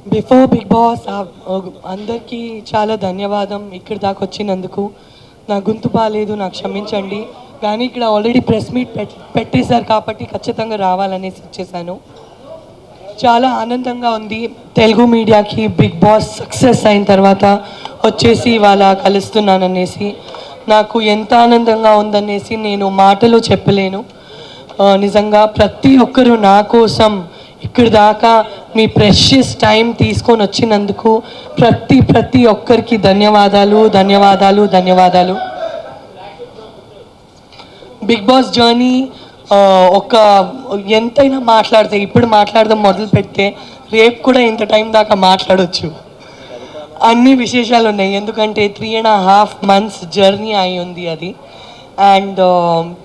Before big boss అందరికీ చాలా ధన్యవాదం. ఇక్కడి దాకా వచ్చినందుకు. నా గొంతు బాగాలేదు, నాకు క్షమించండి. కానీ ఇక్కడ ఆల్రెడీ ప్రెస్ మీట్ పెట్టేశారు కాబట్టి ఖచ్చితంగా రావాలనేసి వచ్చేసాను. చాలా ఆనందంగా ఉంది. తెలుగు మీడియాకి బిగ్ బాస్ సక్సెస్ అయిన తర్వాత వచ్చేసి ఇవాళ కలుస్తున్నాననేసి నాకు ఎంత ఆనందంగా ఉందనేసి నేను మాటలో చెప్పలేను. నిజంగా ప్రతి ఒక్కరూ నా కోసం ఇక్కడ దాకా మీ ప్రెషియస్ టైం తీసుకొని వచ్చినందుకు ప్రతి ఒక్కరికి ధన్యవాదాలు ధన్యవాదాలు ధన్యవాదాలు. బిగ్ బాస్ జర్నీ ఒక ఎంతైనా మాట్లాడితే ఇప్పుడు మాట్లాడదాం మొదలు పెడితే రేపు కూడా ఇంత టైం దాకా మాట్లాడవచ్చు. అన్ని విశేషాలు ఉన్నాయి, ఎందుకంటే 3.5 months జర్నీ అయి ఉంది అది. అండ్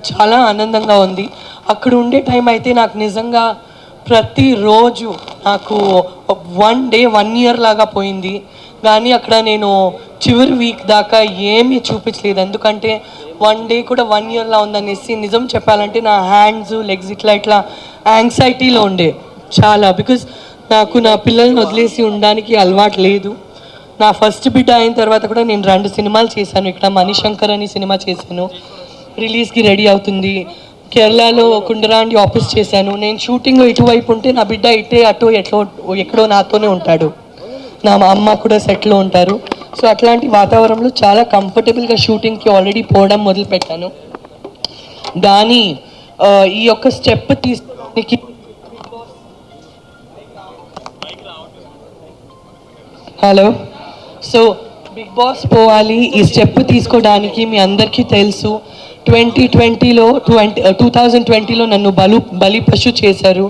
చాలా ఆనందంగా ఉంది. అక్కడ ఉండే టైం అయితే నాకు నిజంగా ప్రతిరోజు నాకు 1 day 1 year లాగా పోయింది. కానీ అక్కడ నేను చివరి వీక్ దాకా ఏమీ చూపించలేదు, ఎందుకంటే 1 day కూడా 1 yearలా ఉందనేసి. నిజం చెప్పాలంటే నా హ్యాండ్స్ లెగ్స్ ఇట్లా యాంగ్జైటీలో ఉండే చాలా. బికాజ్ నాకు నా పిల్లల్ని వదిలేసి ఉండడానికి అలవాటు లేదు. నా ఫస్ట్ బిడ్డ అయిన తర్వాత కూడా నేను 2 సినిమాలు చేశాను. ఇక్కడ మణిశంకర్ అని సినిమా చేశాను, రిలీజ్కి రెడీ అవుతుంది. కేరళలో కుండరాండి ఆఫీస్ చేశాను. నేను షూటింగ్లో ఇటువైపు ఉంటే నా బిడ్డ ఇటే అటు ఎక్కడో నాతోనే ఉంటాడు. నా అమ్మ కూడా సెట్లో ఉంటారు. సో అట్లాంటి వాతావరణంలో చాలా కంఫర్టబుల్గా షూటింగ్కి ఆల్రెడీ పోవడం మొదలుపెట్టాను. కానీ ఈ యొక్క స్టెప్ తీసుకోవడానికి హలో సో బిగ్ బాస్ పోవాలి, ఈ స్టెప్ తీసుకోవడానికి మీ అందరికీ తెలుసు 2020లో నన్ను బలి పశు చేశారు.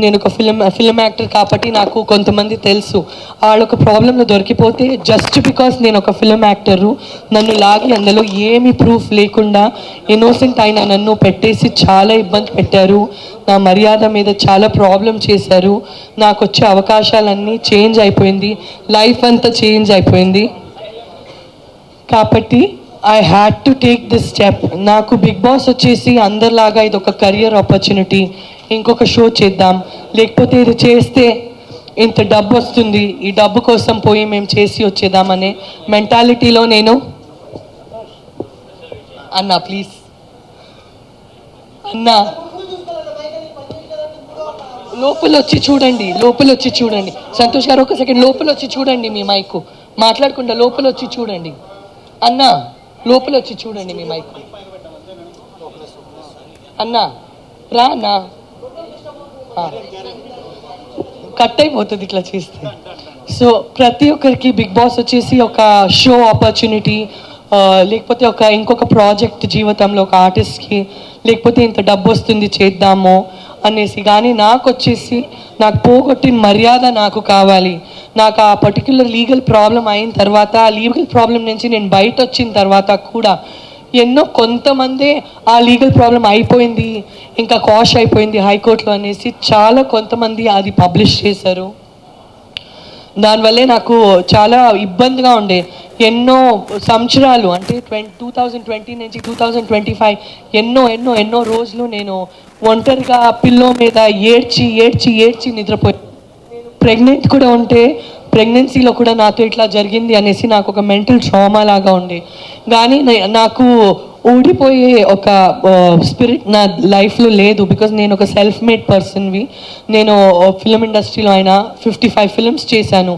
నేను ఒక ఫిల్మ్ యాక్టర్ కాబట్టి నాకు కొంతమంది తెలుసు. వాళ్ళొక ప్రాబ్లంలో దొరికిపోతే జస్ట్ బికాస్ నేను ఒక ఫిల్మ్ యాక్టరు నన్ను లాగి అందులో ఏమి ప్రూఫ్ లేకుండా ఇన్నోసెంట్ అయిన నన్ను పెట్టేసి చాలా ఇబ్బంది పెట్టారు. నా మర్యాద మీద చాలా ప్రాబ్లం చేశారు. నాకు వచ్చే అవకాశాలన్నీ చేంజ్ అయిపోయింది, లైఫ్ అంతా చేంజ్ అయిపోయింది. కాబట్టి I had to take this step. నాకు బిగ్ బాస్ వచ్చేసి అందరిలాగా ఇది ఒక కెరియర్ ఆపర్చునిటీ, ఇంకొక షో చేద్దాం, లేకపోతే ఇది చేస్తే ఇంత డబ్బు వస్తుంది, ఈ డబ్బు కోసం పోయి మేము చేసి వచ్చేద్దామనే మెంటాలిటీలో నేను అన్నా ప్లీజ్ అన్నా లోపల వచ్చి చూడండి సంతోష్ గారు, ఒక సెకండ్ లోపల వచ్చి చూడండి. మీ మైకు మాట్లాడకుండా లోపల వచ్చి చూడండి అన్నా, లోపల వచ్చి చూడండి మీ మైక్. అన్నా రా అన్నా, కట్ అయిపోతుంది ఇట్లా చేస్తే. సో ప్రతి ఒక్కరికి బిగ్ బాస్ వచ్చేసి ఒక షో ఆపర్చునిటీ, లేకపోతే ఇంకొక ప్రాజెక్ట్ జీవితంలో ఒక ఆర్టిస్ట్కి, లేకపోతే ఇంత డబ్బు వస్తుంది చేద్దాము అనేసి. కానీ నాకు వచ్చేసి నాకు పోగొట్టిన మర్యాద నాకు కావాలి. నాకు ఆ పర్టిక్యులర్ లీగల్ ప్రాబ్లం అయిన తర్వాత, ఆ లీగల్ ప్రాబ్లం నుంచి నేను బయట వచ్చిన తర్వాత కూడా కొంతమంది ఆ లీగల్ ప్రాబ్లం అయిపోయింది, ఇంకా కాష్ అయిపోయింది హైకోర్టులో అనేసి చాలా కొంతమంది అది పబ్లిష్ చేశారు. దానివల్లే నాకు చాలా ఇబ్బందిగా ఉండే. ఎన్నో సంవత్సరాలు అంటే 2020 నుంచి 2025 ఎన్నో రోజులు నేను ఒంటరిగా పిల్లో మీద ఏడ్చి నిద్రపోయి. ప్రెగ్నెంట్ కూడా ఉంటే ప్రెగ్నెన్సీలో కూడా నాతో ఇట్లా జరిగింది అనేసి నాకు ఒక మెంటల్ ట్రామా లాగా ఉండే. కానీ నాకు ఊడిపోయే ఒక స్పిరిట్ నా లైఫ్లో లేదు. బికాజ్ నేను ఒక సెల్ఫ్ మేడ్ పర్సన్వి. నేను ఫిల్మ్ ఇండస్ట్రీలో అయినా 55 ఫిల్మ్స్ చేశాను,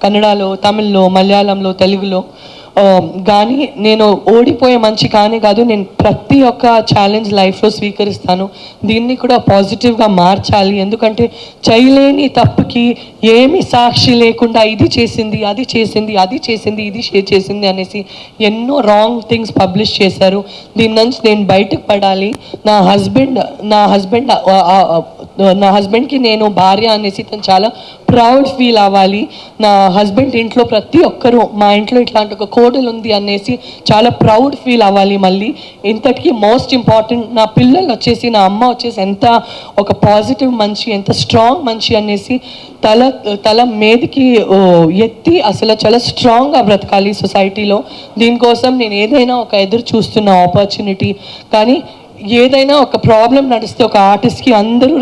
కన్నడలో, తమిళ్లో, మలయాళంలో, తెలుగులో. కానీ నేను ఓడిపోయే మంచి కానే కాదు. నేను ప్రతి ఒక్క ఛాలెంజ్ లైఫ్లో స్వీకరిస్తాను. దీన్ని కూడా పాజిటివ్గా మార్చాలి, ఎందుకంటే చేయలేని తప్పుకి ఏమి సాక్షి లేకుండా ఇది చేసింది ఇది చేసింది అనేసి ఎన్నో రాంగ్ థింగ్స్ పబ్లిష్ చేశారు. దీని నుంచి నేను బయటకు పడాలి. నా హస్బెండ్కి నేను భార్య అనేసి తను చాలా ప్రౌడ్ ఫీల్ అవ్వాలి. నా హస్బెండ్ ఇంట్లో ప్రతి ఒక్కరూ మా ఇంట్లో ఇట్లాంటి ఒక కోడలు ఉంది అనేసి చాలా ప్రౌడ్ ఫీల్ అవ్వాలి. మళ్ళీ ఇంతటికీ మోస్ట్ ఇంపార్టెంట్ నా పిల్లలు వచ్చేసి, నా అమ్మ వచ్చేసి ఎంత ఒక పాజిటివ్ మనిషి, ఎంత స్ట్రాంగ్ మనిషి అనేసి తల మీదకి ఎత్తి అసలు చాలా స్ట్రాంగ్గా బ్రతకాలి సొసైటీలో. దీనికోసం నేను ఏదైనా ఒక ఎదురు చూస్తున్న ఆపర్చునిటీ. కానీ ఏదైనా ఒక ప్రాబ్లం నడిస్తే ఒక ఆర్టిస్ట్కి అందరూ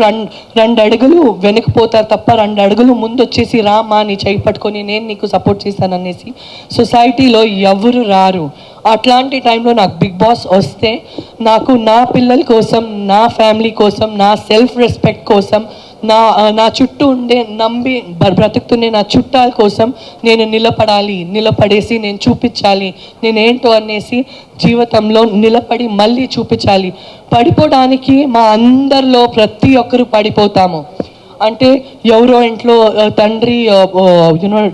రెండు అడుగులు వెనక్కిపోతారు తప్ప 2 అడుగులు ముందు వచ్చేసి రామా నీ చేయి పట్టుకొని నేను నీకు సపోర్ట్ చేస్తాననేసి సొసైటీలో ఎవరు రారు. అట్లాంటి టైంలో నాకు బిగ్ బాస్ వస్తే నాకు నా పిల్లల కోసం, నా ఫ్యామిలీ కోసం, నా సెల్ఫ్ రెస్పెక్ట్ కోసం, నా చుట్టూ ఉండే నమ్మి బ్రతుకుతుండే నా చుట్టాల కోసం నేను నిలబడేసి నేను చూపించాలి నేనేంటో అనేసి జీవితంలో నిలబడి మళ్ళీ చూపించాలి. పడిపోవడానికి మా అందరిలో ప్రతి ఒక్కరు పడిపోతాము. అంటే ఎవరో ఇంట్లో తండ్రి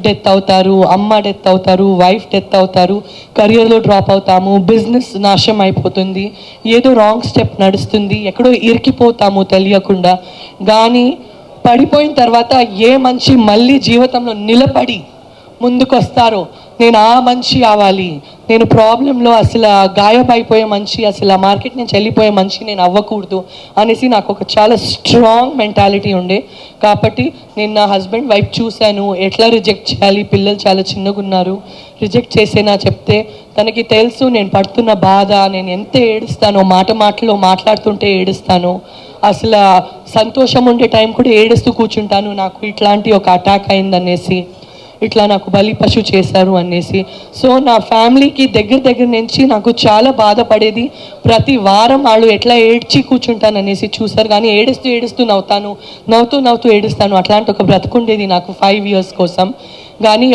డెత్ అవుతారు, అమ్మ డెత్ అవుతారు, వైఫ్ డెత్ అవుతారు, కెరియర్లో డ్రాప్ అవుతాము, బిజినెస్ నాశనం అయిపోతుంది, ఏదో రాంగ్ స్టెప్ నడుస్తుంది, ఎక్కడో ఇరికిపోతాము తెలియకుండా. కానీ పడిపోయిన తర్వాత ఏ మనిషి మళ్ళీ జీవితంలో నిలబడి ముందుకొస్తారో నేను ఆ మనిషి అవ్వాలి, నేను ప్రాబ్లంలో అసలు గాయమైపోయే మనిషి, అసలు ఆ మార్కెట్ నుంచి వెళ్ళిపోయే మనిషి నేను అవ్వకూడదు అనేసి నాకు ఒక చాలా స్ట్రాంగ్ మెంటాలిటీ ఉండే. కాబట్టి నేను నా హస్బెండ్ వైఫ్ చూశాను, ఎట్లా రిజెక్ట్ చేయాలి, పిల్లలు చాలా చిన్నగా ఉన్నారు, రిజెక్ట్ చేసేనా చెప్తే తనకి తెలుసు నేను పడుతున్న బాధ, నేను ఎంత ఏడుస్తానో, మాటలో మాట్లాడుతుంటే ఏడుస్తాను, అసలు సంతోషం ఉండే టైం కూడా ఏడుస్తూ కూర్చుంటాను, నాకు ఇట్లాంటి ఒక అటాక్ అయిందనేసి, ఇట్లా నాకు బలి పశు చేశారు అనేసి. సో నా ఫ్యామిలీకి దగ్గర నుంచి నాకు చాలా బాధపడేది. ప్రతి వారం వాళ్ళు ఎట్లా ఏడ్చి కూర్చుంటాను అనేసి చూసారు. కానీ ఏడుస్తూ నవ్వుతూ ఏడుస్తాను. అట్లాంటి ఒక బ్రతుకుండేది నాకు 5 years కోసం. కానీ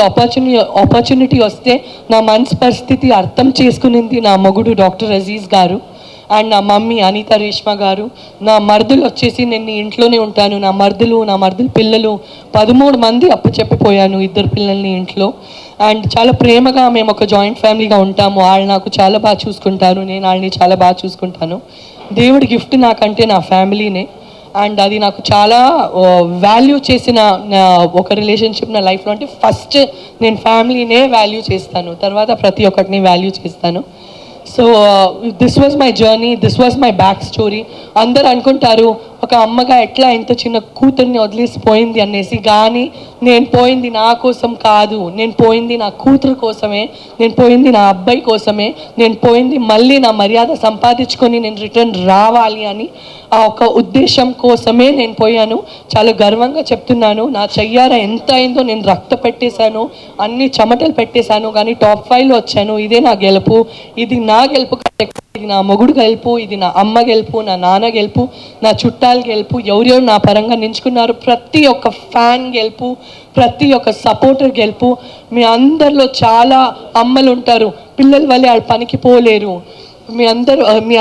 ఆపర్చునిటీ వస్తే నా మనసు పరిస్థితి అర్థం చేసుకునింది నా మొగుడు డాక్టర్ అజీజ్ గారు అండ్ నా మమ్మీ అనిత రేష్మా గారు. నా మరుదులు వచ్చేసి నేను ఇంట్లోనే ఉంటాను, నా మరుదులు పిల్లలు 13 మంది అప్పచెప్పిపోయాను, 2 పిల్లల్ని ఇంట్లో. అండ్ చాలా ప్రేమగా మేము ఒక జాయింట్ ఫ్యామిలీగా ఉంటాము. వాళ్ళు నాకు చాలా బాగా చూసుకుంటారు, నేను వాళ్ళని చాలా బాగా చూసుకుంటాను. దేవుడి గిఫ్ట్ నాకంటే నా ఫ్యామిలీనే. అండ్ అది నాకు చాలా వాల్యూ చేసిన ఒక రిలేషన్షిప్ నా లైఫ్లో. అంటే ఫస్ట్ నేను ఫ్యామిలీనే వాల్యూ చేస్తాను, తర్వాత ప్రతి ఒక్కటిని వాల్యూ చేస్తాను. So this was my journey, this was my back story. అందరు అనుకుంటారు ఒక అమ్మగా ఎట్లా ఇంత చిన్న కూతుర్ని వదిలేసిపోయింది అనేసి. కానీ నేను పోయింది నా కోసం కాదు, నేను పోయింది నా కూతురు కోసమే, నేను పోయింది నా అబ్బాయి కోసమే, నేను పోయింది మళ్ళీ నా మర్యాద సంపాదించుకొని నేను రిటర్న్ రావాలి అని ఆ ఒక ఉద్దేశం కోసమే నేను పోయాను. చాలా గర్వంగా చెప్తున్నాను, నా చెయ్యార ఎంత అయిందో, నేను రక్త పెట్టేశాను, అన్ని చెమటలు పెట్టేశాను, కానీ టాప్ 5లో వచ్చాను. ఇదే నా గెలుపు, ఇది నా గెలుపు, ఇది నా మొగుడు గెలుపు, ఇది నా అమ్మ గెలుపు, నా నాన్న గెలుపు, నా చుట్టాలు గెలుపు, ఎవరెవరు నా పరంగా నించుకున్నారు, ప్రతి ఒక్క ఫ్యాన్ గెలుపు, ప్రతి ఒక్క సపోర్టర్ గెలుపు. మీ అందరిలో చాలా అమ్మలు ఉంటారు, పిల్లల వల్లే వాళ్ళు పనికి పోలేరు. మీ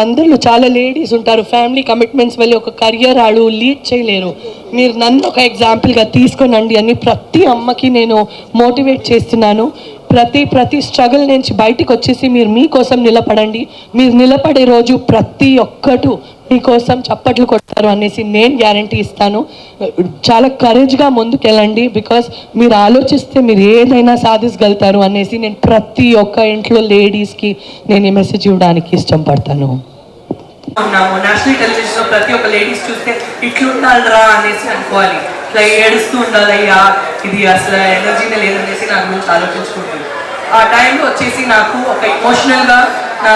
అందరిలో చాలా లేడీస్ ఉంటారు, ఫ్యామిలీ కమిట్మెంట్స్ వల్ల ఒక కెరియర్ వాళ్ళు లీడ్ చేయలేరు. మీరు నన్ను ఒక ఎగ్జాంపుల్గా తీసుకోనండి అని ప్రతి అమ్మకి నేను మోటివేట్ చేస్తున్నాను. ప్రతి స్ట్రగుల్ నుంచి బయటికి వచ్చేసి మీరు మీకోసం నిలబడండి. మీరు నిలబడే రోజు ప్రతి ఒక్కరు మీకోసం చప్పట్లు కొడతారు అనేసి నేను గ్యారంటీ ఇస్తాను. చాలా కరేజ్గా ముందుకెళ్ళండి, బికాస్ మీరు ఆలోచిస్తే మీరు ఏదైనా సాధించగలుగుతారు అనేసి నేను ప్రతి ఒక్క ఇంట్లో లేడీస్కి నేను ఈ మెసేజ్ ఇవ్వడానికి ఇష్టపడతాను. నేషనల్ టెలివిజన్లో ప్రతి ఒక్క లేడీస్ చూస్తే ఇట్లుండాలరా అనేసి అనుకోవాలి, ఇట్లా ఏడుస్తూ ఉండాలయ్యా, ఇది అసలు ఎనర్జీనే లేదనేసి నా గురించి ఆలోచించుకుంటుంది. ఆ టైంలో వచ్చేసి నాకు ఒక ఎమోషనల్గా నా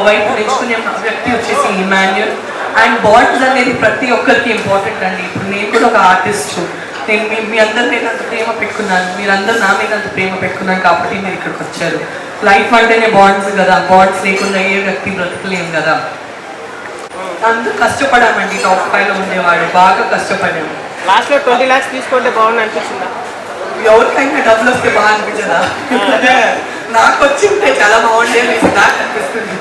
వైపు ఎంచుకునే వ్యక్తి వచ్చేసి ఇమాన్యుల్. అండ్ బాండ్స్ అనేది ప్రతి ఒక్కరికి ఇంపార్టెంట్ అండి. ఇప్పుడు నేను కూడా ఒక ఆర్టిస్ట్, నేను మీ అందరి మీద అంత ప్రేమ పెట్టుకున్నాను, మీరందరూ నా మీద అంత ప్రేమ పెట్టుకున్నాను కాబట్టి మీరు ఇక్కడికి వచ్చారు. లైఫ్ అంటేనే బాండ్స్ కదా, బాండ్స్ లేకుండా ఏ వ్యక్తి బ్రతకలేము కదా. అందరూ కష్టపడామండి, టాప్ 5లో ఉండేవాడు బాగా కష్టపడాము. లాస్ట్లో 20 lakhs తీసుకుంటే బాగుంది అనిపిస్తుందా? ఎవరికైనా డబ్బులు వస్తే బాగా అనిపించదా? నాకు వచ్చింటే చాలా బాగుండే నాకు అనిపిస్తుంది.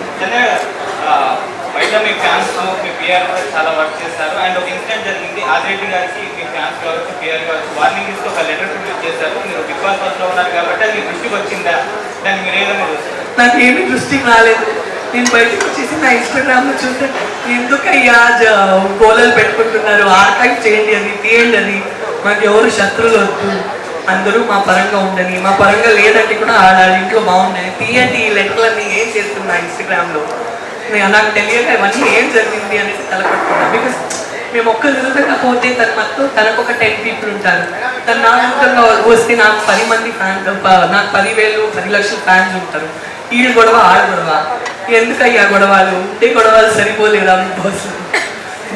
బయట మీ ఫ్యాన్స్ మీ పిఆర్ చాలా వర్క్ చేస్తారు. అండ్ ఒక ఇన్సిడెంట్ జరిగింది, ఆదిరెడ్డి గారికి మీ ఫ్యాన్స్ కావచ్చు, పిఆర్ కావచ్చు వార్నింగ్ ఇస్తూ ఒక లెటర్ రిలీజ్ చేశారు. మీరు బిగ్ బాస్ హౌస్లో ఉన్నారు కాబట్టి అది మీ దృష్టికి వచ్చిందా? దాన్ని మీరు ఏదైనా చూస్తారు? నాకు ఏమీ దృష్టికి రాలేదు. నేను బయటకు వచ్చేసి నా ఇన్స్టాగ్రామ్లో చూస్తే ఎందుకయ్యా గోళలు పెట్టుకుంటున్నారు, ఆర్కైవ్ చేయండి, అది తీయండి, అది మాకు ఎవరు శత్రువులు వద్దు, అందరూ మా పరంగా ఉండని, మా పరంగా లేదంటే కూడా ఆడ ఇంట్లో బాగుండని, తీయండి ఈ లెక్కలన్నీ ఏం చేస్తున్నా ఇన్స్టాగ్రామ్లో. నాకు తెలియక ఇవన్నీ ఏం జరిగింది అనేసి తలపట్టుకున్నాను. బికాస్ మేము ఒక్కరు తిరుగుతకపోతే తనకు ఒక 10 people ఉంటారు, తను నా విధంగా వస్తే నాకు 10 మంది ఫ్యాన్స్, నాకు 10,000 10 లక్షల ఫ్యాన్స్ ఉంటారు. వీళ్ళు గొడవ ఆడ గొడవ, ఎందుకయ్యా గొడవలు ఉంటే గొడవలు సరిపోలేదా బిగ్ బాస్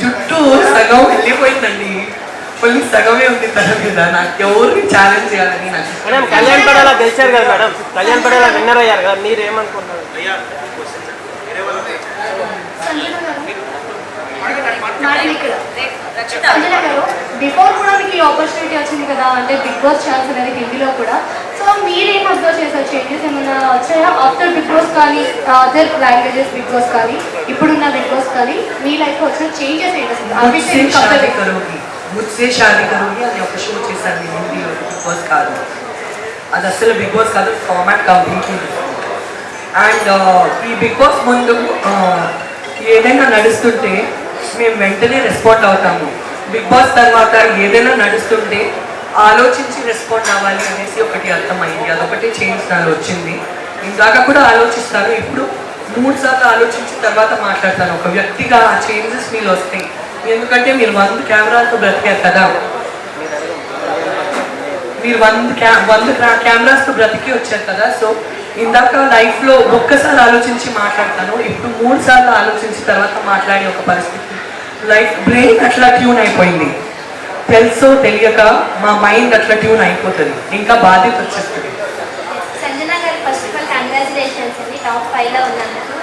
జుట్టు సగం వెళ్ళిపోయిందండి, మళ్ళీ సగమే ఉంది తన మీద. నాకు ఎవరిని ఛాలెంజ్ చేయాలని నాకు మేడం కళ్యాణ్ పడేలా గెలిచారు కదా మేడం, కళ్యాణ్ పడేలా విన్నర్ అయ్యారు కదా, మీరు ఏమనుకుంటున్నారు? సంజన గారు, బిఫోర్ కూడా మీకు ఈ ఆపర్చునిటీ వచ్చింది కదా, అంటే బిగ్ బాస్ ఛాన్స్ అనేది హిందీలో కూడా. సో మీరేం అబ్జర్వ్ చేశారు, చేంజెస్ ఏమైనా వచ్చాయా ఆఫ్టర్ బిగ్ బాస్ కానీ, అదర్ లాంగ్వేజెస్ బిగ్ బాస్ కానీ, ఇప్పుడున్న బిగ్ బాస్ కానీ మీ లైఫ్లో వచ్చిన చేంజెస్ ఏంటి అసలు? ముజ్సే షాదీ కరోగి అని ఒక షో చేశాను నేను హిందీలో, బిగ్ బాస్ కాదు అది, అసలు బిగ్ బాస్ కాదు, ఫార్మాట్ కంప్లీట్లీ. అండ్ ఈ బిగ్ బాస్ ముందు ఏదైనా నడుస్తుంటే మేము వెంటనే రెస్పాండ్ అవుతాము. బిగ్ బాస్ తర్వాత ఏదైనా నడుస్తుంటే ఆలోచించి రెస్పాండ్ అవ్వాలి అనేసి ఒకటి అర్థమైంది, అదొకటి చేంజ్ నాలో వచ్చింది. ఇందాక కూడా ఆలోచిస్తాను, ఇప్పుడు 3 సార్లు ఆలోచించిన తర్వాత మాట్లాడతాను. ఒక వ్యక్తిగా ఆ చేంజెస్ మీలో వస్తాయి, ఎందుకంటే మీరు 100 కెమెరాలతో బ్రతికారు కదా, మీరు 100 కెమెరాస్తో బ్రతికి వచ్చారు కదా. సో ఇందాక లైఫ్లో ఒక్కసారి ఆలోచించి మాట్లాడతాను, ఇప్పుడు 3 సార్లు ఆలోచించిన తర్వాత మాట్లాడే ఒక పరిస్థితి. లైఫ్ బ్రెయిన్ అట్లా ట్యూన్ అయిపోయింది, తెలుసో తెలియక మా మైండ్ అట్లా ట్యూన్ అయిపోతుంది, ఇంకా బాధ్యత వచ్చేస్తుంది. సంజన గారు, ఫస్ట్ ఆఫ్ ఆల్ కంగ్రాచులేషన్స్ అండి, టాప్ 5లో ఉన్నందుకు.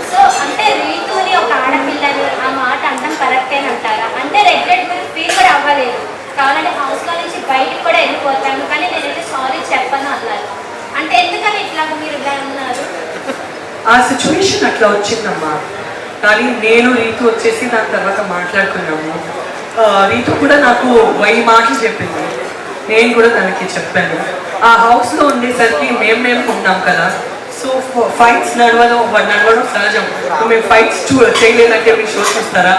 సో అంటే రీతుని ఒక ఆడపిల్లని ఆ మాట అనడం కరెక్టే అంటారా? అంటే రెగ్రెట్ మీరు ఫీల్ కూడా అవ్వలేదు, కావాలంటే హౌస్లో నుంచి బయటకు కూడా వెళ్ళిపోతాను కానీ నేనైతే సారీ చెప్పను అన్నారు. అంటే ఎందుకని ఇట్లా మీరు ఇలా ఉన్నారు? ఆ సిచ్యువేషన్ అట్లా వచ్చిందమ్మా, కానీ నేను రీతు వచ్చేసి దాని తర్వాత మాట్లాడుకున్నాము. రీతు కూడా నాకు 1000 మాటలు చెప్పింది, నేను కూడా తనకి చెప్పాను. ఆ హౌస్లో ఉండేసరికి మేము ఉన్నాం కదా, సో ఫైట్స్ నడవడం సహజం. మేము ఫైట్స్ చేయలేదంటే మీరు షో చూస్తారా?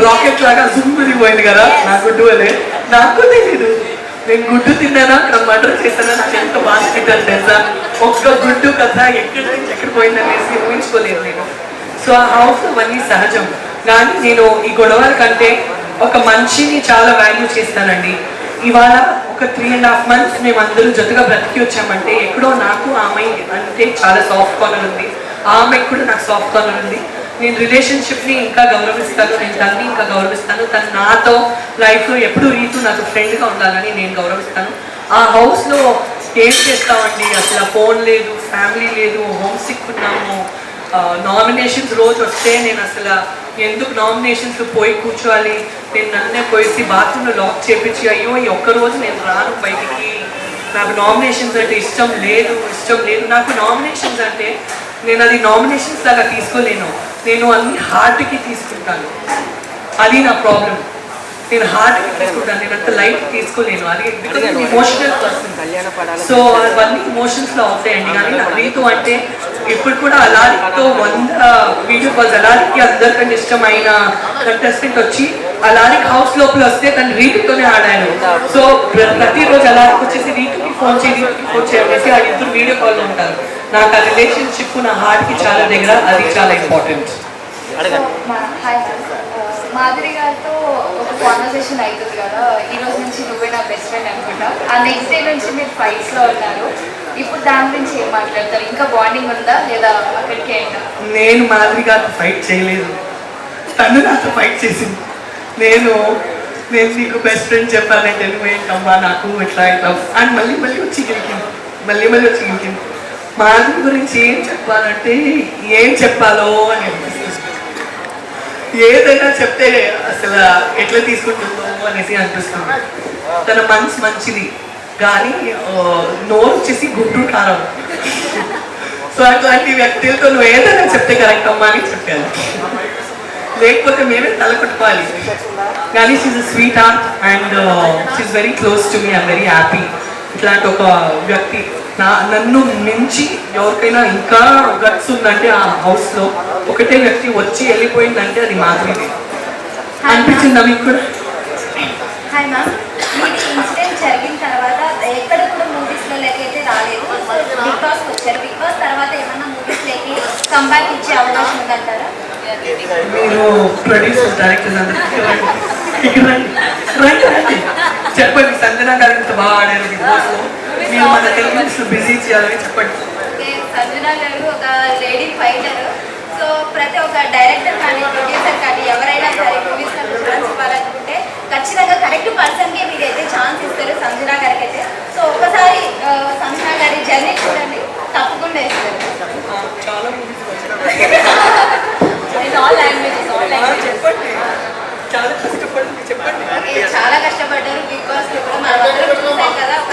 రాకెట్ లాగా జుమ్ముది పోయింది కదా నా గుడ్డు అదే, నాకు తెలీదు నేను గుడ్డు తిన్నానా అక్కడ మర్డర్ చేశానా, నాకు ఎంత బాధ పెట్టాను తెలుసా. ఒక్క గుడ్డు కదా ఎక్కడి నుంచి ఎక్కడ పోయిందనేసి ఊహించుకోలేదు నేను. సో ఆ హౌస్ అవన్నీ సహజం, కానీ నేను ఈ గొడవల కంటే ఒక మనిషిని చాలా వాల్యూ చేస్తానండి. ఇవాళ ఒక 3.5 months మేము అందరూ జతగా బ్రతికి వచ్చామంటే ఎక్కడో నాకు ఆమె అంటే చాలా సాఫ్ట్ కార్నర్ ఉంది, ఆమెకు కూడా నాకు సాఫ్ట్ కార్నర్ ఉంది. నేను రిలేషన్షిప్ని ఇంకా గౌరవిస్తాను, నేను తనని ఇంకా గౌరవిస్తాను, తను నాతో లైఫ్లో ఎప్పుడు రీతు నాకు ఫ్రెండ్గా ఉండాలని నేను గౌరవిస్తాను. ఆ హౌస్లో ఏం చేస్తామండి, అసలు ఫోన్ లేదు, ఫ్యామిలీ లేదు, హోమ్ సిక్ ఉన్నాము. నామినేషన్స్ రోజు వస్తే నేను అసలు ఎందుకు నామినేషన్స్ పోయి కూర్చోవాలి, నేను నన్నే పోయేసి బాత్రూంలో లాక్ చేపించి అయ్యో ఈ ఒక్కరోజు నేను రాను బయటికి, నాకు నామినేషన్స్ అంటే ఇష్టం లేదు. నాకు నామినేషన్స్ అంటే నేను అది నామినేషన్స్ లాగా తీసుకోలేను, నేను అన్ని హార్ట్కి తీసుకుంటాను, అది నా ప్రాబ్లం. నేను హార్ట్కి తీసుకుంటాను, నేను అంత లైఫ్ తీసుకోలేను, అది ఇమోషనల్ పర్సన్. సో అవన్నీ ఇమోషన్స్లో అవుతాయండి. కానీ నా రీతు అంటే ఇప్పుడు కూడా అలారితో 100 వీడియో కాల్స్, అలారికి అందరికంటే ఇష్టమైన కంటెస్టెంట్ వచ్చి అలారికి హౌస్ లోపల వస్తే తను రీతుతోనే ఆడాను. సో ప్రతిరోజు అలారికి వచ్చేసి రీతుకి ఫోన్ చేసి ఆ ఇద్దరు వీడియో కాల్లో ఉంటారు. నాకు ఆ రిలేషన్షిప్ నా హార్ట్కి చాలా దగ్గర, అది చాలా ఇంపార్టెంట్. మాధురి గారితో ఒక కాన్వర్సేషన్ అవుతుంది కదా, ఈ రోజు నుంచి నువ్వే నా బెస్ట్ ఫ్రెండ్ అనుకుంటా, ఆ నెక్స్ట్ డే నుంచి మీరు ఫైట్స్లో ఉన్నారు, ఇప్పుడు దాని గురించి ఏం మాట్లాడతారు? ఇంకా బాండింగ్ ఉందా లేదా అక్కడికే అయినా? నేను మాధురి గారితో ఫైట్ చేయలేదు, తను నాతో ఫైట్ చేసింది. నేను నీకు బెస్ట్ ఫ్రెండ్ చెప్పానంటే నువ్వేంటమ్మా నాకు ఇట్లా అని మళ్ళీ వచ్చి గెలికింది. మాధురి గురించి ఏం చెప్పాలంటే ఏం చెప్పాలో అని అనిపిస్తుంది. ఏదైనా చెప్తే అసలు ఎట్లా తీసుకుంటుందో అనేసి అనిపిస్తుంది. తన మనసు మంచిది కానీ నోరు వచ్చేసి గుడ్డు కారం. సో అట్లాంటి వ్యక్తులతో నువ్వు ఏదైనా చెప్తే కరెక్ట్ అమ్మా అని చెప్పాను, లేకపోతే మేమే తలకొట్టుకోవాలి. కానీ she's a sweet heart and she's very close to me, I'm very happy. ఇట్లాంటి ఒక వ్యక్తి నన్ను మించి ఎవరికైనా ఇంకా గట్స్ ఉందంటే ఆ హౌస్లో ఒకటే వ్యక్తి వచ్చి వెళ్ళిపోయిందంటే అది మాధురి. అనిపించిందా మీకు కూడా? హాయ్ మ్యామ్, మీకు ఇన్సిడెంట్ జరిగిన తర్వాత ఎక్కడ కూడా మూవీస్లో లేకైతే రాలేదు, బిగ్ బాస్కి వచ్చారు. బిగ్ బాస్ తర్వాత ఏమన్నా మూవీస్లోకి కంబ్యాక్ ఇచ్చే అవకాశం ఉందంటారా? మీరు ప్రొడ్యూసర్ డైరెక్టర్స్ అందరికీ రండి చెప్పండి, సంజన గారు ఇంత బాగా ఆడారు బిగ్ బాస్లో, మీరు మన తెలుగు బిజీ చేయాలని చెప్పండి. ఓకే, సంజన గారు ఒక లేడీ ఫైటర్. సో ప్రతి ఒక్క డైరెక్టర్ కానీ ప్రొడ్యూసర్ కానీ ఎవరైనా సరే మూవీస్ ఛాన్స్ ఇవ్వాలనుకుంటే ఖచ్చితంగా కరెక్ట్ పర్సన్కి మీరు అయితే ఛాన్స్ ఇస్తారు సంజన గారికి అయితే. సో ఒకసారి సంజన గారి జర్నీ చూడండి, తప్పకుండా ఇస్తారు. చాలా ఆల్ లాంగ్వేజెస్ చెప్పండి, చాలా కష్టపడి చెప్పండి. చాలా కష్టపడ్డారు. బిగ్ బాస్ లో కూడా మనం అందరం చూసాం కదా, ఒక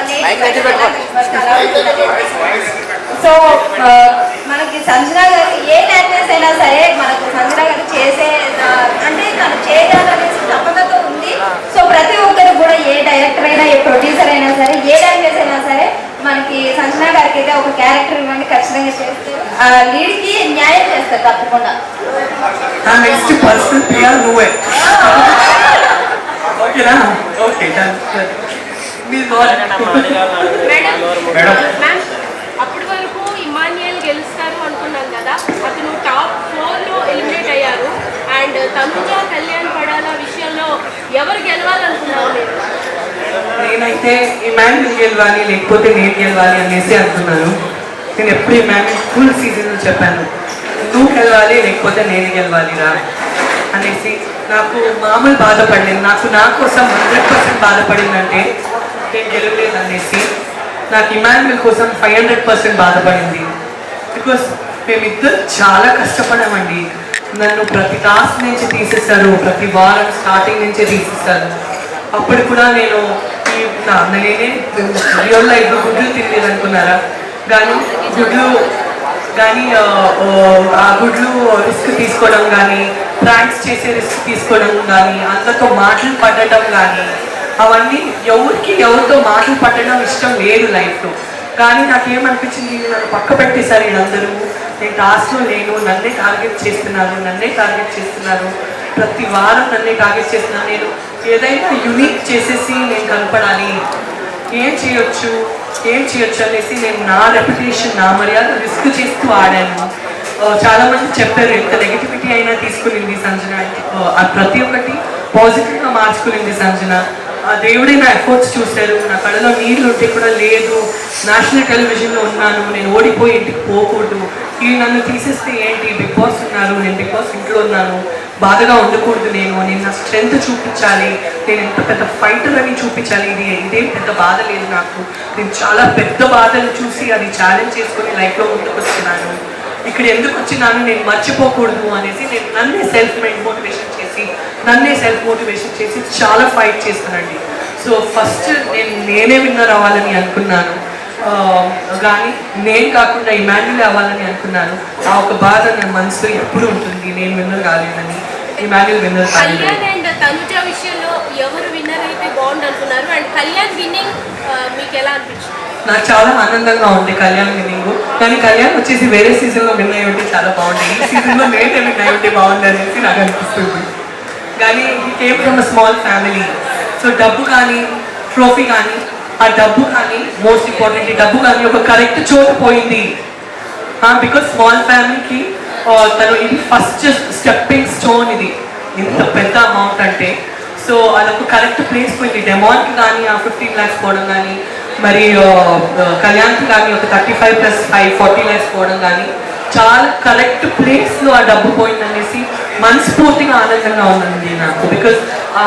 సో మనకి సంజన గారు ఏ లాంగ్వేజ్ అయినా సరే మనకు సంజన గారు చేసే అంటే తను చేయాలనేసి తప్పకతో ఉంది. సో ప్రతి ఒక్కరు కూడా ఏ డైరెక్టర్ అయినా ఏ ప్రొడ్యూసర్ అయినా సరే ఏ లాంగ్వేజ్ అయినా సరే మనకి సంజన గారికి అయితే ఒక క్యారెక్టర్ ఇవ్వండి, ఖచ్చితంగా చేస్తారు. ఆ లీడ్కి న్యాయం చేస్తారు తప్పకుండా. నెక్స్ట్ పర్సన్ ప్రియా నువ్వే. ఓకేనా? ఓకే మ్యామ్, అప్పటి వరకు ఇమాన్యుయల్ గెలుస్తారు అనుకున్నాం కదా, అతను టాప్ 4లో ఎలిమినేట్ అయ్యారు. అండ్ తనుజ కళ్యాణ్ పడాల విషయంలో ఎవరు గెలవాలనుకున్నారు మీరు? నేనైతే ఇమాన్యుయల్ గెలవాలి లేకపోతే నేను గెలవాలి అనేసి అనుకున్నాను. నేను ఎప్పుడు ఇమాన్యుయల్ ఫుల్ సీజన్లో చెప్పాను, నువ్వు గెలవాలి లేకపోతే నేను గెలవాలిరా అనేసి. నాకు మామూలు బాధపడలేదు, నా కోసం 100% బాధపడిందంటే నేను గెలవలేదు అనేసి. నాకు ఇమాన్యుయల్ కోసం 500% బాధపడింది. బికాస్ మేమిద్దరు చాలా కష్టపడామండి. నన్ను ప్రతి టాస్క్ నుంచి తీసేస్తారు, ప్రతి వారం స్టార్టింగ్ నుంచే తీసేస్తారు. అప్పుడు కూడా నేనే రియల్ లైఫ్లో గుడ్లు తినలేదు అనుకున్నారా, కానీ ఆ గుడ్లు రిస్క్ తీసుకోవడం కానీ, ప్రాంక్స్ చేసే రిస్క్ తీసుకోవడం కానీ, అందరితో మాటలు పడడం కానీ, అవన్నీ ఎవరితో మాటలు పట్టడం ఇష్టం లేదు లైఫ్లో. కానీ నాకేమనిపించింది, నన్ను పక్క పెట్టేశారు వీళ్ళందరూ. నేను టాస్క్లో లేను, నన్నే టార్గెట్ చేస్తున్నారు. ప్రతి వారం నన్నే టార్గెట్ చేస్తున్నాను. నేను ఏదైనా యూనిక్ చేసేసి నేను కనపడాలి, ఏం చేయొచ్చు అనేసి నేను నా రెప్యుటేషన్, నా మర్యాద రిస్క్ చేస్తూ ఆడాను. చాలామంది చెప్పారు ఎంత నెగిటివిటీ అయినా తీసుకునింది సంజన, ప్రతి ఒక్కటి పాజిటివ్గా మార్చుకునింది సంజన. దేవుడే నా ఎఫర్ట్స్ చూశారు. నా కళ్ళలో నీళ్ళు ఉంటే కూడా లేదు, నేషనల్ టెలివిజన్లో ఉన్నాను, నేను ఓడిపోయి ఇంటికి పోకూడదు, ఇవి నన్ను తీసేస్తే ఏంటి, బిగ్ బాస్ ఉన్నారు, నేను బిగ్ బాస్ ఇంట్లో ఉన్నాను, బాధగా ఉండకూడదు, నేను నా స్ట్రెంగ్త్ చూపించాలి, నేను ఎంత పెద్ద ఫైటర్ అని చూపించాలి. ఇదేం పెద్ద బాధ లేదు నాకు, నేను చాలా పెద్ద బాధలు చూసి అది ఛాలెంజ్ చేసుకొని లైఫ్లో ముందుకు వచ్చినాను. ఇక్కడ ఎందుకు వచ్చినాను, నేను మర్చిపోకూడదు అనేసి నేను నన్నే సెల్ఫ్ మోటివేషన్ చేసి చాలా ఫైట్ చేస్తానండి. సో ఫస్ట్ నేనే విన్నర్ అవ్వాలని అనుకున్నాను, కానీ నేను కాకుండా ఇమాన్యుయల్ అవ్వాలని అనుకున్నాను. ఆ ఒక బాధ నా మనసులో ఎప్పుడు ఉంటుంది, నేను విన్నర్ కాలేదని, ఇమాన్యుయల్ విన్నర్ కాలేదు. కళ్యాణ్ అండ్ తనుజ విషయంలో ఎవరు విన్నర్ అయితే బాగుంది అనుకున్నారు? అండ్ కళ్యాణ్ విన్నింగ్ మీకు ఎలా అనిపించింది? నాకు చాలా ఆనందంగా ఉంది కళ్యాణ్ విన్నింగ్. కానీ కళ్యాణ్ వచ్చేసి వేరే సీజన్లో విన్ అయ్యి ఉంటే చాలా బాగుంది, ఈ సీజన్లో నేనే విన్ అయ్యి ఉంటే బాగుంది అనేసి నాకు అనిపిస్తుంది. కానీ he came from a small family. So డబ్బు కానీ, ట్రోఫీ కానీ, ఆ డబ్బు కానీ, మోస్ట్ ఇంపార్టెంట్ డబ్బు కానీ ఒక కరెక్ట్ చోటు పోయింది. బికాస్ స్మాల్ ఫ్యామిలీకి తను ఇది ఫస్ట్ స్టెప్పింగ్ స్టోన్, ఇది ఇంత పెద్ద అమౌంట్ అంటే. సో అదొక కరెక్ట్ ప్లేస్ పోయింది. డెమాన్కి కానీ ఆ 15 lakhs పోవడం కానీ, మరి కళ్యాణ్కి కానీ ఒక 35+5 40 lakhs పోవడం కానీ, చాలా కరెక్ట్ ప్లేస్లో ఆ డబ్బు పోయిందనేసి మనస్ఫూర్తిగా ఆనందంగా ఉందండి నాకు. బికాజ్ ఆ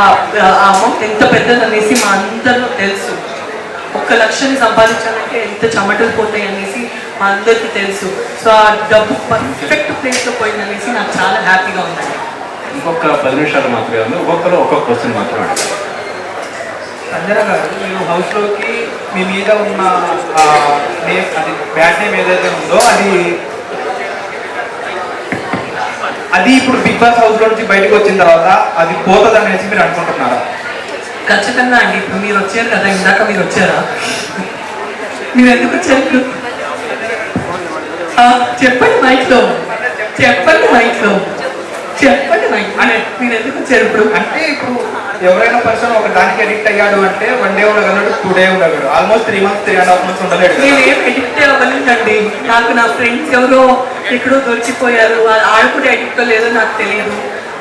అమౌంట్ ఎంత పెద్దదనేసి మా అందరిలో తెలుసు. 1 లక్షని సంపాదించాలంటే ఎంత చెమటలు పోతాయి అనేసి మా అందరికీ తెలుసు. సో ఆ డబ్బు పర్ఫెక్ట్ ప్లేస్లో పోయిందనేసి నాకు చాలా హ్యాపీగా ఉందండి. ఇంకొక 10 నిమిషాలు మాత్రమే ఉంది, ఒక్కొక్కరు ఒక్కొక్క క్వశ్చన్ మాత్రమే అడుగుతారు. సంజన గారు, మీరు హౌస్లోకి మీ మీద ఉన్న నేమ్, అది బ్యాడ్ నేమ్ ఏదైతే ఉందో అది ఇప్పుడు బిగ్ బాస్ హౌస్లో నుంచి బయటకు వచ్చిన తర్వాత అది పోతుంది అనేసి మీరు అనుకుంటున్నారా? ఖచ్చితంగా అండి. ఇప్పుడు మీరు వచ్చారు కదా, ఇందాక మీరు వచ్చారా, మీరు ఎందుకు వచ్చారు చెప్పండి మైక్లో, అంటే మీరు ఎందుకు వచ్చారు ఇప్పుడు? అంటే ఇప్పుడు ఎవరైనా పర్సన్ ఒక దానికి అడిక్ట్ అయ్యాడు అంటే 1 day ఉండగలడు, 2 days ఉండగలడు, almost 3 months 3.5 months ఉండలేడు. నేనేం ఎడిక్ట్ అవ్వలేదండి. నాకు నా ఫ్రెండ్స్ ఎవరో ఎక్కడో దొరికిపోయారు, ఆడు కూడా ఎడిక్ట్ లేదో నాకు తెలియదు.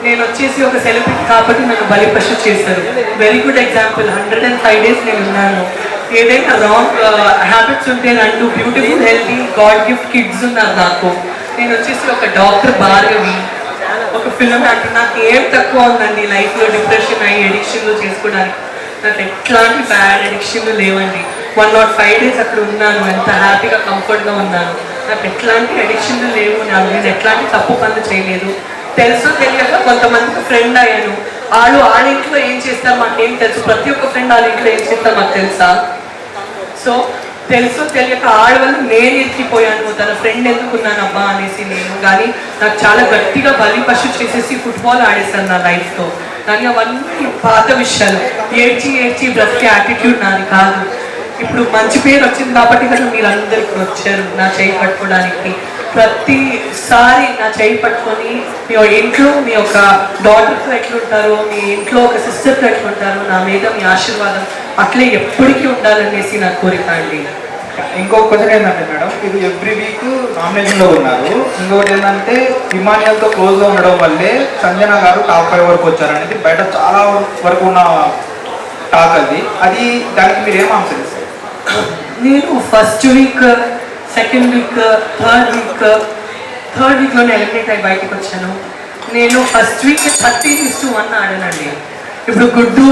నేను వచ్చేసి ఒక సెలబ్రిటీ కాబట్టి నన్ను బలిపశు చేశారు. Very good example. 105 days నేను ఉన్నాను. ఏదైనా రాంగ్ హ్యాబిట్స్ ఉంటే అంటూ beautiful healthy God gift kids ఉన్నారు నాకు. నేను వచ్చేసి ఒక డాక్టర్ భార్గవి, ఒక ఫిల్మ్ యాక్టర్. నాకు ఏం తక్కువ ఉందండి లైఫ్లో డిప్రెషన్ అయ్యి ఎడిక్షన్లు చేసుకోవడానికి. నాకు ఎట్లాంటి బ్యాడ్ ఎడిక్షన్లు లేవండి. 105 days అక్కడ ఉన్నాను, ఎంత హ్యాపీగా కంఫర్ట్గా ఉన్నాను. నాకు ఎట్లాంటి ఎడిక్షన్లు లేవు, నేను ఎట్లాంటి తప్పు పనులు చేయలేదు. తెలుసు తెలియక కొంతమందికి ఫ్రెండ్ అయ్యాను. వాళ్ళ ఇంట్లో ఏం చేస్తారు మాకేం తెలుసు, ప్రతి ఒక్క ఫ్రెండ్ వాళ్ళ ఇంట్లో ఏం చేస్తారు మాకు తెలుసా? సో తెలుసు తెలియక ఆడవల్ల నేను ఎక్కిపోయాను, తన ఫ్రెండ్ ఎందుకున్నాను అబ్బా అనేసి నేను. కానీ నాకు చాలా గట్టిగా బలి పశు చేసేసి ఫుట్బాల్ ఆడేశాను నా లైఫ్తో. కానీ అవన్నీ పాత విషయాలు. ఏడ్చి బ్రతికే యాటిట్యూడ్ నాది కాదు. ఇప్పుడు మంచి పేరు వచ్చింది కాబట్టి కదా మీరు అందరికీ వచ్చారు నా చేయి పట్టుకోవడానికి. ప్రతిసారి నా చేయి పట్టుకొని మీ ఇంట్లో మీ యొక్క డాటర్తో ఎట్లుంటారో, మీ ఇంట్లో ఒక సిస్టర్తో ఎట్లుంటారో, నా మీద మీ ఆశీర్వాదం అట్లే ఎప్పటికీ ఉండాలనేసి నా కోరిక అండి. ఇంకొక క్వశ్చన్ ఏంటంటే మేడం, ఇది ఎవ్రీ వీక్ నామినేషన్లో ఉన్నారు. ఇంకొకటి ఏంటంటే ఇమానియల్తో క్లోజ్గా ఉండడం వల్లే సంజన గారు టాప్ 5 వరకు వచ్చారనేది బయట చాలా వరకు ఉన్న టాక్. అది దానికి మీరు ఏం ఆన్సర్ ఇస్తారు? నేను first week, second week, third వీక్లోనే ఎలిమినేట్ అయ్యి బయటకు వచ్చాను. నేను ఫస్ట్ వీక్ 30:1 ఆడానండి. ఇప్పుడు గుడ్డు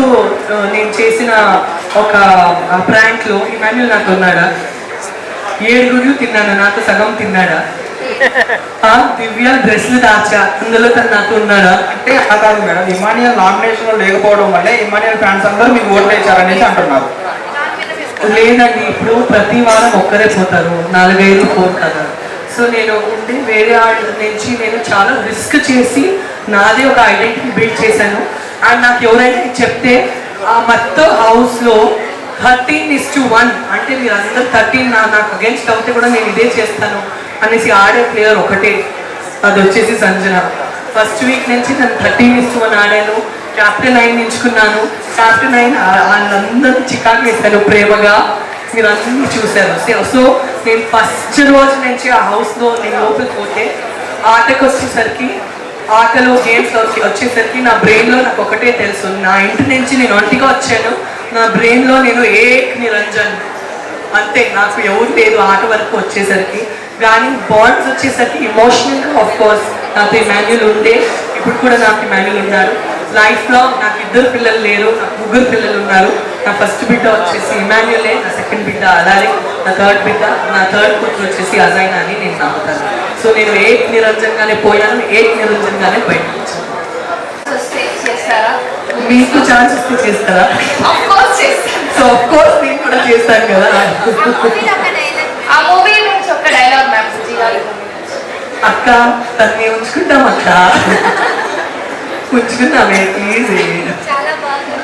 నేను చేసిన ఒక ప్రాంక్లో ఇమాన్యుల్ నాతో ఉన్నాడా? 7 గుడ్లు తిన్నాను, నాతో సగం తిన్నాడా? దివ్య డ్రెస్లు దాచా, అందులో తను నాతో ఉన్నాడా? అంటే అలా కాదు మేడం, ఇమానియల్ నామినేషన్లో లేకపోవడం వల్లే ఇమానియల్ ఫ్యాన్స్ అందరూ మీకు ఓట్లు వేశారనేసి అంటున్నారు. లేదండి, ఇప్పుడు ప్రతి వారం ఒక్కరే పోతారు, 4-5 పోరు కదా. సో నేను ఉండి వేరే వాళ్ళ నుంచి నేను చాలా రిస్క్ చేసి నాదే ఒక ఐడెంటిటీ బిల్డ్ చేశాను. అండ్ నాకు ఎవరైనా చెప్తే ఆ మొత్తం హౌస్లో 13:1 అంటే మీరు అందరూ 13 నాకు అగేన్స్ట్ అవుతే కూడా నేను ఇదే చేస్తాను అనేసి ఆడే ప్లేయర్ ఒకటే, అది వచ్చేసి సంజన. ఫస్ట్ వీక్ నుంచి నేను 13:1 ఆడాను. చాప్టర్ 9 ఎంచుకున్నాను. చాప్టర్ 9 వాళ్ళందరూ చికాకు వేశాను ప్రేమగా, మీరు అన్నీ చూశారు. సో నేను ఫస్ట్ రోజు నుంచి ఆ హౌస్లో నేను లోపలికి పోతే ఆటకు వచ్చేసరికి, ఆటలో గేమ్స్ వచ్చేసరికి నా బ్రెయిన్లో నాకు ఒకటే తెలుసు, నా ఇంటి నుంచి నేను ఒంటిగా వచ్చాను, నా బ్రెయిన్లో నేను ఏక్ నిరంజన్ అంతే, నాకు ఎవరు లేదు ఆట వరకు వచ్చేసరికి. కానీ బాండ్స్ వచ్చేసరికి ఇమోషనల్గా ఆఫ్ కోర్స్ నాతో ఇమాన్యుల్ ఉండే, ఇప్పుడు కూడా నాకు ఇమాన్యుల్ ఉన్నారు. లైఫ్లో నాకు 2 పిల్లలు లేరు, నాకు 3 పిల్లలు ఉన్నారు. నా ఫస్ట్ బిడ్డ వచ్చేసి ఇమాన్యులే, నా సెకండ్ బిడ్డ అలాగే, నా థర్డ్ కూతురు వచ్చేసి అజైనా అని నేను నమ్ముతాను. సో నేను ఏక్ నిరంజన్గానే పోయాను, ఏక్ నిరంజన్గానే బయటకు వచ్చాను. మీకు ఛాన్స్ ఇస్తే చేస్తారా? సో ఆఫ్ కోర్స్ నేను కూడా చేస్తాను కదా. ఆ మూవీ నుంచి ఒక డైలాగ్ మ్యామ్. అక్క తన్ని ఉంచుకుంటాం అక్క, ఉంచుకుందామే ప్లీజ్. చాలా బాగుంది.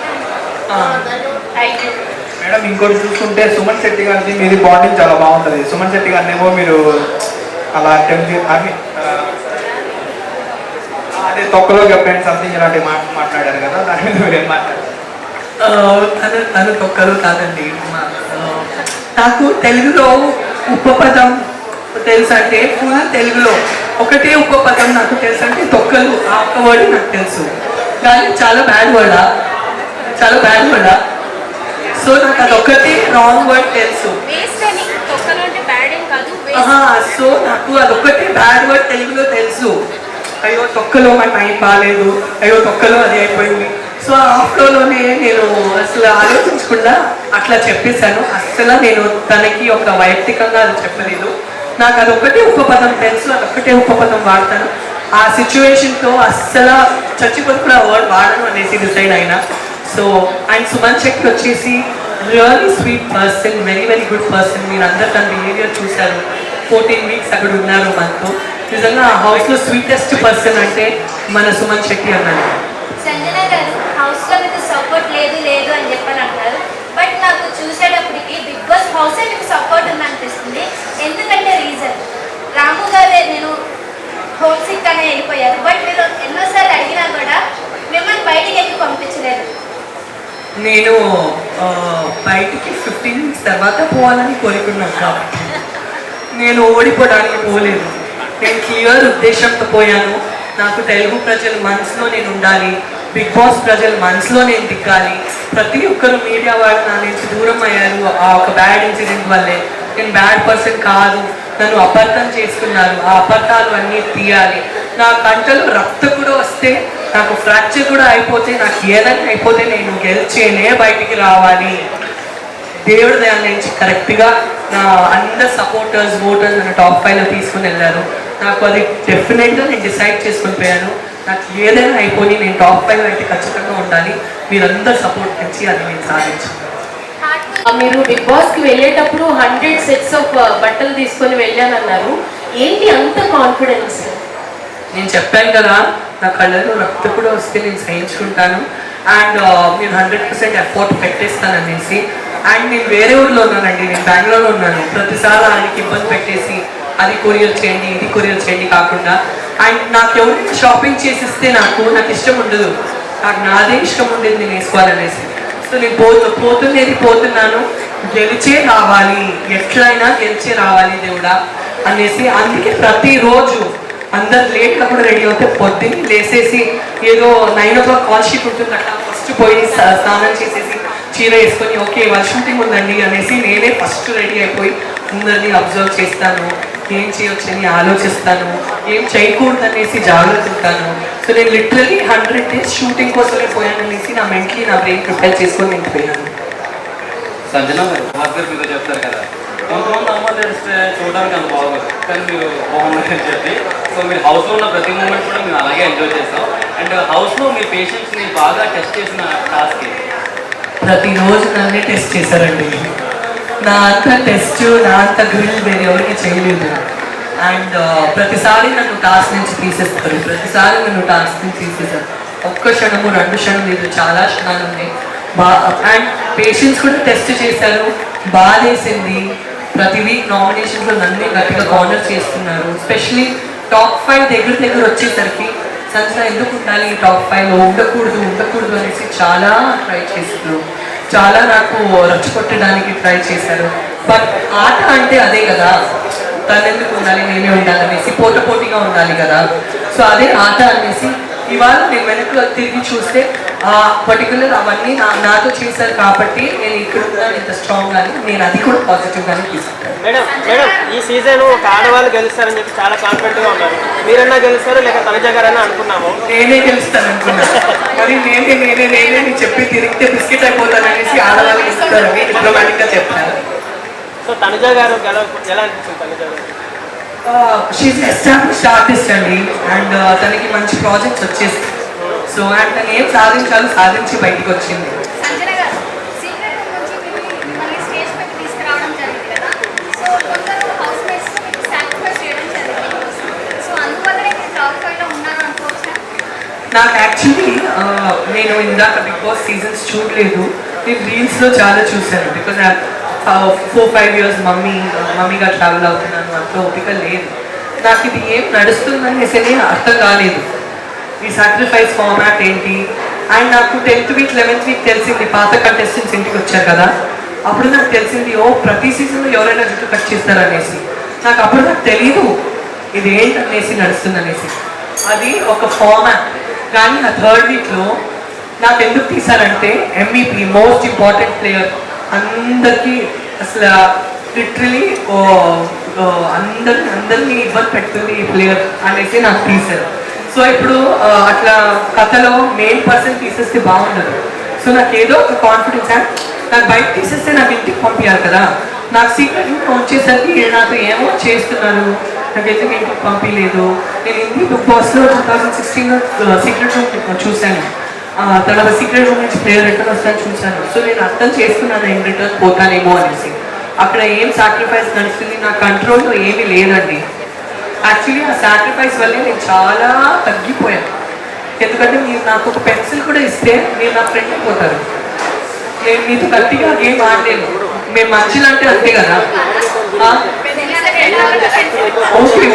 మేడం ఇంకోటి చూసుకుంటే సుమన్ శెట్టి గారిది మీది బాండింగ్ చాలా బాగుంటుంది. సుమన్ శెట్టి గారిని ఏమో మీరు అలా అదే తొక్కలో చెప్పండి సంథింగ్ ఇలాంటి మాట్లాడారు కదా, దాని మీద మీరు ఏం మాట్లాడారు? తను తొక్కలు కాదండి. నాకు తెలుగులో ఉపపదం తెలుసు అంటే ఫుల్ తెలుగులో ఒకటే ఉపపదం నాకు తెలుసు అంటే తొక్కలు, ఆ ఒక్క వర్డ్ నాకు తెలుసు. కానీ చాలా బ్యాడ్ వర్డా, సో నాకు అదొక్కటే రాంగ్ వర్డ్ తెలుసు. సో నాకు అదొక్కటే బ్యాడ్ వర్డ్ తెలుగులో తెలుసు. అయ్యో తొక్కలో మన టైం బాగాలేదు, అయ్యో తొక్కలో అది అయిపోయింది. సో ఆ ఫ్లోలోనే నేను అసలు ఆలోచించకుండా అట్లా చెప్పేశాను. అసలు నేను తనకి ఒక వైయక్తికంగా అది చెప్పలేదు. నాకు అదొక్కటే ఉపపదం తెలుసు, అదొక్కటే ఉపపదం వాడతాను. ఆ సిచ్యువేషన్తో అస్సలు చచ్చిపోయి కూడా వర్డ్ వాడను అనేసి డిసైడ్ అయినా. సో అండ్ సుమన్ శెట్టి వచ్చేసి really sweet person, very good person. మీరు అందరు తన బిహేవియర్ చూశారు. 14 weeks అక్కడ ఉన్నారు మనతో. నిజంగా ఆ హౌస్లో స్వీటెస్ట్ పర్సన్ అంటే మన సుమన్ శెట్టి అన్నారు. సంజన గారు హౌస్లో మీకు సపోర్ట్ లేదు అని చెప్పని అంటారు. బట్ నాకు చూసేటప్పటికి బిగ్ బాస్ హౌసే మీకు సపోర్ట్ ఉందనిపిస్తుంది. ఎందుకంటే రీజన్ రాము గారే నేను హోమ్ సిక్ అనే వెళ్ళిపోయారు. బట్ మీరు ఎన్నోసార్లు అడిగినా కూడా మిమ్మల్ని బయటికి ఎక్కి పంపించలేదు. నేను బయటికి 15 weeks తర్వాత పోవాలని కోరుకున్నాను కాబట్టి నేను ఓడిపోవడానికి పోలేదు. నేను క్లియర్ ఉద్దేశంతో పోయాను. నాకు తెలుగు ప్రజల మనసులో నేను ఉండాలి, బిగ్ బాస్ ప్రజలు మనసులో నేను దిక్కాలి. ప్రతి ఒక్కరు మీడియా వాళ్ళు నా నుంచి దూరం అయ్యారు ఆ ఒక బ్యాడ్ ఇన్సిడెంట్ వల్లే. నేను బ్యాడ్ పర్సన్ కాదు, నన్ను అబద్ధం చేసుకున్నారు, ఆ అబద్ధాలు అన్నీ తీయాలి. నా కంటలో రక్తం కూడా వస్తే, నాకు ఫ్రాక్చర్ కూడా అయిపోతే, నాకు ఏదైనా అయిపోతే నేను గెలిచేనే బయటికి రావాలి. దేవుడు దాని నుంచి కరెక్ట్గా నా అందరు సపోర్టర్స్ ఓటర్స్ నన్ను టాప్ 5లో తీసుకుని వెళ్ళారు. నాకు అది డెఫినెట్గా నేను డిసైడ్ చేసుకుని పోయాను. నాకు ఏదైనా అయిపోయి నేను టాప్ 5 అయితే ఖచ్చితంగా ఉండాలి. మీరందరూ సపోర్ట్ ఇచ్చి అది నేను సాధించాను. మీరు బిగ్ బాస్కి వెళ్ళేటప్పుడు 100 సెట్స్ ఆఫ్ బట్టలు తీసుకొని వెళ్ళానన్నారు. ఏంటి అంత కాన్ఫిడెన్స్? నేను చెప్పాను కదా, నా కళ్ళలో రక్తం కూడా వస్తే నేను సహించుకుంటాను. అండ్ నేను 100% ఎఫర్ట్ పెట్టేస్తాను అనేసి. అండ్ నేను వేరే ఊళ్ళో ఉన్నానండి, నేను బెంగళూరులో ఉన్నాను. ప్రతిసారి ఆయనకి ఇబ్బంది పెట్టేసి అది కొరియర్ చేయండి ఇది కొరియర్ చేయండి కాకుండా, అండ్ నాకు ఎవరైనా షాపింగ్ చేసిస్తే నాకు ఇష్టం ఉండదు. నాకు నాదే ఇష్టం ఉండేది నేను వేసుకోవాలనేసి. సో నేను పోతున్నాను, గెలిచే రావాలి, ఎట్లయినా గెలిచే రావాలి దేవుడా అనేసి. అందుకే ప్రతిరోజు అందరు లేట్గా కూడా రెడీ అవుతే పొద్దున్నే లేసేసి ఏదో 9 o'clock కాల్ షీట్ ఉంటుందట, ఫస్ట్ పోయి స్నానం చేసేసి చీర వేసుకొని ఓకే వాళ్ళ షూటింగ్ ఉందండి అనేసి నేనే ఫస్ట్ రెడీ అయిపోయి అందరినీ అబ్జర్వ్ చేస్తాను, ఏం చేయొచ్చని ఆలోచిస్తాను, ఏం చేయకూడదు అనేసి జాగ్రత్త ఉంటాను. సో నేను లిటరలీ 100 days షూటింగ్ కోసమే పోయాను అనేసి నా మెంటలీ నా బ్రెయిన్ ప్రిపేర్ చేసుకొని నేను పోయాను. సంజన గారు భాస్కర్ మీతో చెప్తారు కదా, కొంతమంది అమ్మాయిలు నడిస్తే చూడడానికి అంత బాగోదు, కానీ మీరు బాగున్నారని చెప్పి. సో మీరు హౌస్లో ఉన్న ప్రతి మూమెంట్ కూడా మేము అలాగే ఎంజాయ్ చేస్తాం. అండ్ హౌస్లో మీ పేషెంట్స్ని బాగా టెస్ట్ చేసిన టాస్క్ ప్రతిరోజు నన్నే టెస్ట్ చేశారండి. నా అంత టెస్ట్ నా అంత గ్రిల్ వేరే ఎవరికి చేయలేదు. అండ్ ప్రతిసారి నన్ను టాస్క్ నుంచి తీసేస్తారు, ఒక్క క్షణము 2 క్షణం లేదు, చాలా క్షణాలు ఉన్నాయి. అండ్ పేషెంట్స్ కూడా టెస్ట్ చేశారు, బాధేసింది. ప్రతి వీక్ నామినేషన్స్లో నన్నే గట్టిగా కార్నర్ చేస్తున్నారు. ఎస్పెషలీ టాప్ 5 దగ్గర వచ్చేసరికి సంజన ఎందుకు ఉండాలి టాప్ 5లో, ఉండకూడదు అనేసి చాలా ట్రై చేశారు, చాలా నాకు రచ్చగొట్టడానికి ట్రై చేశారు. బట్ ఆట అంటే అదే కదా, తను ఎందుకు ఉండాలి నేనే ఉండాలనేసి, పోటీగా ఉండాలి కదా. సో అదే ఆట అనేసి ఇవాళ నేను వెనక్కి తిరిగి చూస్తే ఆ పర్టికులర్ అవన్నీ నాతో చేశారు కాబట్టి నేను ఇక్కడ ఉన్నాను ఇంత స్ట్రాంగ్గా అని, నేను అది కూడా పాజిటివ్గానే తీసుకుంటాను. మేడం ఈ సీజన్ ఒక ఆడవాళ్ళు గెలుస్తారని చెప్పి చాలా కాన్ఫిడెంట్గా ఉన్నారు. మీరన్నా గెలుస్తారు లేక తనుజ గారన్నా అనుకున్నాము. నేనే గెలుస్తాను అనుకున్నాను, మరి నేనే చెప్పి తిరిగితే బిస్కెట్ అయిపోతాను అనేసి ఆడవాళ్ళు ఇస్తారని డిప్లొమాటిక్గా చెప్పారు. సో తనుజ గారు ఎలా అనిపిస్తుంది? తనుజ గారు షీఈ్ ఎస్టాబ్లిష్డ్ ఆర్టిస్ట్ అండి. అండ్ తనకి మంచి ప్రాజెక్ట్స్ వచ్చేసి, సో అండ్ తను ఏం సాధించి బయటకు వచ్చింది. సంజన గారు సీక్రెట్ నుంచి మిమ్మల్ని స్టేజ్ పైకి తీసుకురావడం జరిగింది కదా. సో కొందరు హౌస్ మేట్స్ మీకు సాక్రిఫైస్ చేయడం జరిగింది. సో అందువల్లనే మీరు టాప్ 5లో ఉన్నారు అనుకోవచ్చా? నాకు యాక్చువల్లీ నేను ఇందాక బిగ్ బాస్ సీజన్స్ చూడలేదు, నేను రీల్స్లో చాలా చూశాను. బికాజ్ 4-5 years మమ్మీగా ట్రావెల్ అవుతున్నాను, అంత ఓపిక లేదు. నాకు ఇది ఏం నడుస్తుందనేసి అర్థం కాలేదు, ఈ సాక్రిఫైస్ ఫార్మాట్ ఏంటి. అండ్ నాకు 10th week 11th week తెలిసింది, పాత కంటెస్టెంట్స్ ఇంటికి వచ్చారు కదా, అప్పుడు నాకు తెలిసింది ప్రతి సీజన్లో ఎవరైనా జుట్టు కట్ చేస్తారనేసి. అప్పుడు నాకు తెలీదు ఇది ఏంటనేసి నడుస్తుందనేసి. అది ఒక ఫార్మాట్. కానీ ఆ 3rd weekలో నాకు ఎందుకు తీశారంటే MVP మోస్ట్ ఇంపార్టెంట్ ప్లేయర్, అందరికీ అసలు లిటరలీ అందరినీ ఇబ్బంది పెడుతుంది ఈ ప్లేయర్ అనేసి నాకు తీశారు. సో ఇప్పుడు అట్లా కథలో మెయిన్ పర్సన్ తీసేస్తే బాగుండదు. సో నాకు ఏదో ఒక కాన్ఫిడెన్స్, నాకు బయట తీసేస్తే నాకు ఇంటికి పంపించాలి కదా. నాకు సీక్రెట్ ఇంట్లో వచ్చేసరికి నాతో ఏమో చేస్తున్నారు, నాకు ఎందుకు ఇంటికి పంపించలేదు. నేను ఇంటి బిగ్ బాస్లో 2016లో సీక్రెట్ రూమ్ చూశాను, తర్వాత సీక్రెట్ రూమ్ నుంచి ప్లేయర్ రిటర్న్ వస్తాను చూశాను. సో నేను అర్థం చేసుకున్నాను ఏం రిటర్న్ పోతానేమో అనేసి. అక్కడ ఏం సాక్రిఫైస్ నడుస్తుంది నా కంట్రోల్లో ఏమీ లేదండి. యాక్చువల్లీ ఆ సాక్రిఫైస్ వల్లే నేను చాలా తగ్గిపోయాను. ఎందుకంటే మీరు నాకు ఒక పెన్సిల్ కూడా ఇస్తే మీరు నా ఫ్రెండ్ అయిపోతారు. నేను మీతో గట్టిగా గేమ్ ఆడలేను, మేము మంచిగా అంటే అంతే కదా. ఓకే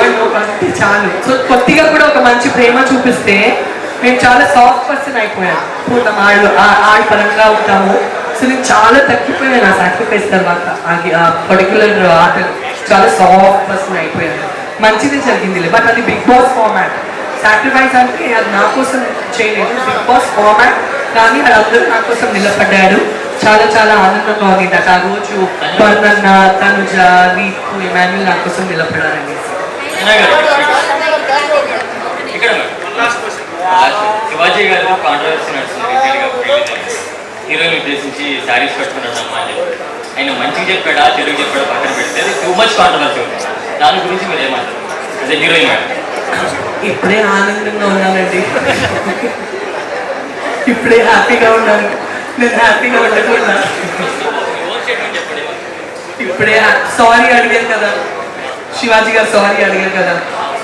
అంటే చాలు. సో కొద్దిగా కూడా ఒక మంచి ప్రేమ చూపిస్తే మేము చాలా సాఫ్ట్ పర్సన్ అయిపోయాను, పోతాం ఆడి పరంగా ఉంటాము. సో నేను చాలా తగ్గిపోయాను ఆ సాక్రిఫైస్ తర్వాత. ఆ పర్టికులర్ ఆట చాలా సాఫ్ట్ పర్సన్ అయిపోయాను. మంచిదే జరిగింది, బట్ అది బిగ్ బాస్ ఫార్మాట్. సాక్రిఫైస్ అంటే అది నా కోసం చేయలేదు, బిగ్ బాస్ ఫార్మాట్, కానీ వాళ్ళందరూ నా కోసం నిలబడ్డాడు. చాలా చాలా ఆనందంగా ఉంది నాకు ఆ రోజు. వర్ణన్న, తనుజ, నీకు, ఇమాన్యుల్ నా కోసం నిలబడారండి. ఇక్కడ శివాజీ గారు కాంట్రవర్సీ నడుస్తుంది. హీరోయిన్ ఉద్దేశించి శారీస్ కట్టుకున్నాడు అమ్మాయి. ఆయన మంచిగా చెప్పాడా చెడుగు చెప్పాడా పక్కన పెడితే టూ మచ్ కాంట్రవర్సీ ఉంది. దాని గురించి మీరు ఏమంటారు అదే హీరోయిన్ మేడం? ఇప్పుడే ఆనందంగా ఉన్నానండి, ఇప్పుడే హ్యాపీగా ఉన్నాను. నేను హ్యాపీగా ఉండకుండా ఇప్పుడే సారీ అడిగాను కదా, శివాజీ గారు సారీ అడిగారు కదా,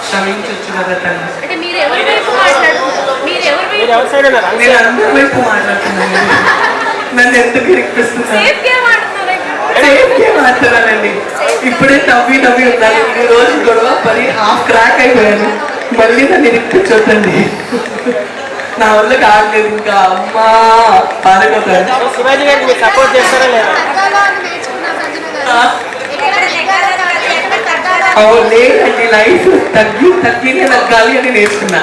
క్షమించొచ్చు కదా తను. అంటే మీరు ఎవరి వైపు మాట్లాడుతున్నారు? మీరు ఎవరి మీరు వైపు? ఎవరి సైడ్ ఉన్నారు? నేను అందరి వైపు మాట్లాడుతున్నాను. నన్ను ఎందుకు ఇరికిస్తున్నాను? సేఫ్ గేమ్ ఆడుతున్నారా ఇప్పుడు? సేఫ్గా మాట్లాడాలండి. ఇప్పుడే నవ్వి నవ్వి ఉన్నాను. ఈ రోజు గొడవ పడి హాఫ్ క్రాక్ అయిపోయాను. మళ్ళీ నన్ను ఇరికించొద్దండి, నా వల్ల కాలేదు ఇంకా. అమ్మా పాడైపోతాను. శివాజీ గారికి మీరు సపోర్ట్ చేస్తారా లేదా? లేదండి, లైఫ్ తగ్గి తగ్గినే తగ్గాలి అని నేర్చుకున్నా.